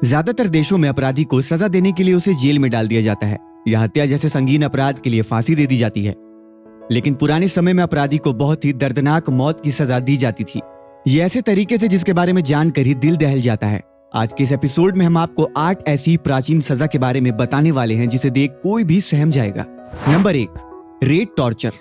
ज्यादातर देशों में अपराधी को सजा देने के लिए उसे जेल में डाल दिया जाता है या हत्या जैसे संगीन अपराध के लिए फांसी दे दी जाती है। लेकिन पुराने समय में अपराधी को बहुत ही दर्दनाक मौत की सजा दी जाती थी। ये ऐसे तरीके से जिसके बारे में जानकर ही दिल दहल जाता है। आज के इस एपिसोड में हम आपको 8 ऐसी प्राचीन सजा के बारे में बताने वाले हैं जिसे देख कोई भी सहम जाएगा। Number 1, rate torture.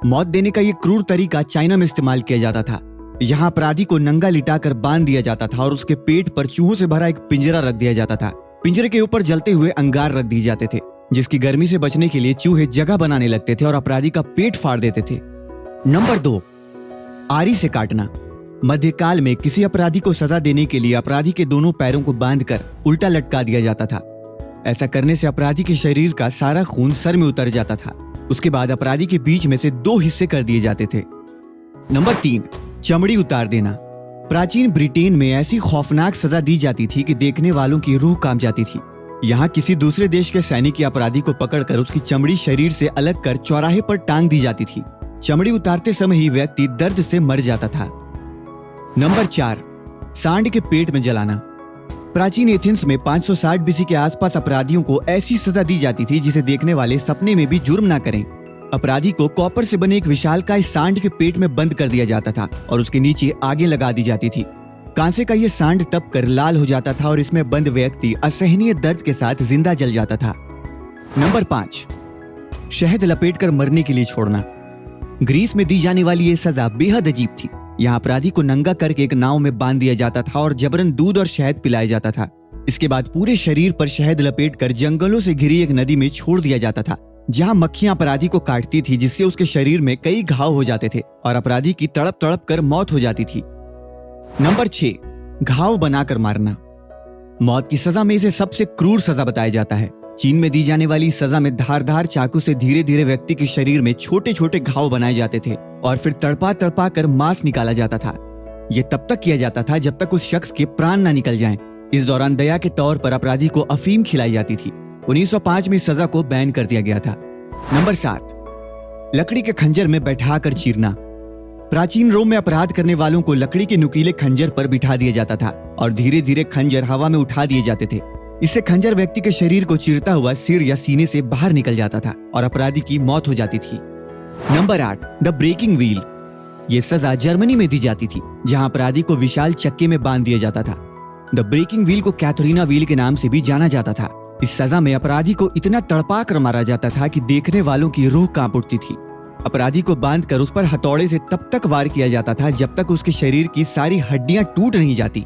मौत देने का ये क्रूर तरीका चाइना में इस्तेमाल किया जाता था। यहाँ अपराधी को नंगा लिटाकर बांध दिया जाता था और उसके पेट पर चूहों से भरा एक पिंजरा रख दिया जाता था। पिंजरे के ऊपर जलते हुए अंगार रख दिए जाते थे, जिसकी गर्मी से बचने के लिए चूहे जगह बनाने लगते थे और अपराधी का पेट फाड़ देते थे। नंबर 2, आरी से काटना। मध्यकाल में किसी अपराधी को सजा देने के लिए अपराधी के दोनों पैरों को बांधकर उल्टा लटका दिया जाता था। ऐसा करने से अपराधी के शरीर का सारा खून सर में उतर जाता था। उसके बाद अपराधी के बीच में से 2 हिस्से कर दिए जाते थे। नंबर 3, चमड़ी उतार देना। प्राचीन ब्रिटेन में ऐसी खौफनाक सजा दी जाती थी कि देखने वालों की रूह कांप जाती थी। यहाँ किसी दूसरे देश के सैनिक या अपराधी को पकड़कर उसकी चमड़ी शरीर से अलग कर चौराहे पर टांग दी जाती थी। चमड़ी उतारते समय ही व्यक्ति दर्द से मर जाता था। नंबर 4, सांड के पेट में जलाना। प्राचीन एथेंस में 560 बीसी के आसपास अपराधियों को ऐसी सजा दी जाती थी जिसे देखने वाले सपने में भी जुर्म ना करें। अपराधी को कॉपर से बने एक विशालकाय सांड के पेट में बंद कर दिया जाता था और उसके नीचे आगे लगा दी जाती थी। कांसे का ये सांड तप कर लाल हो जाता था और इसमें बंद व्यक्ति असहनीय दर्द के साथ जिंदा जल जाता था। नंबर 5, शहद लपेटकर मरने के लिए छोड़ना। ग्रीस में दी जाने वाली ये सजा बेहद अजीब थी। यहाँ अपराधी को नंगा करके एक नाव में बांध दिया जाता था और जबरन दूध और शहद पिलाया जाता था। इसके बाद पूरे शरीर पर शहद लपेटकर जंगलों से घिरी एक नदी में छोड़ दिया जाता था, जहाँ मक्खियां अपराधी को काटती थी, जिससे उसके शरीर में कई घाव हो जाते थे और अपराधी की तड़प तड़प कर मौत हो जाती थी। नंबर 6, घाव बनाकर मारना। मौत की सजा में इसे सबसे क्रूर सजा बताया जाता है। चीन में दी जाने वाली सजा में धारदार चाकू से धीरे धीरे व्यक्ति के शरीर में छोटे छोटे घाव बनाए जाते थे और फिर तड़पा तड़पा कर मांस निकाला जाता था। यह तब तक किया जाता था जब तक उस शख्स के प्राण न निकल जाएं। इस दौरान दया के तौर पर अपराधी को अफीम खिलाई जाती थी। 1905 में इस सजा को बैन कर दिया गया था। नंबर 7, लकड़ी के खंजर में बैठाकर चीरना। प्राचीन रोम में अपराध करने वालों को लकड़ी के नुकीले खंजर पर बिठा दिया जाता था और धीरे धीरे खंजर हवा में उठा दिए जाते थे। इससे खंजर व्यक्ति के शरीर को चीरता हुआ सिर या सीने से बाहर निकल जाता था और अपराधी की मौत हो जाती थी। Number 8, the breaking wheel. यह सजा जर्मनी में दी जाती थी, जहां अपराधी को विशाल चक्के में बांध दिया जाता था। द ब्रेकिंग व्हील को कैथरीना व्हील के नाम से भी जाना जाता था। इस सजा में अपराधी को इतना तड़पा कर मारा जाता था कि देखने वालों की रूह कांप उठती थी। अपराधी को बांधकर उस पर हथौड़े से तब तक वार किया जाता था जब तक उसके शरीर की सारी हड्डियां टूट नहीं जाती।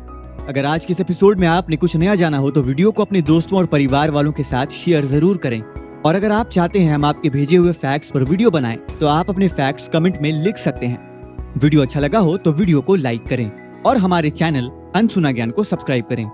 अगर आज के इस एपिसोड में आपने कुछ नया जाना हो तो वीडियो को अपने दोस्तों और परिवार वालों के साथ शेयर जरूर करें। और अगर आप चाहते हैं हम आपके भेजे हुए फैक्ट्स पर वीडियो बनाएं तो आप अपने फैक्ट्स कमेंट में लिख सकते हैं। वीडियो अच्छा लगा हो तो वीडियो को लाइक करें और हमारे चैनल अनसुना ज्ञान को सब्सक्राइब करें।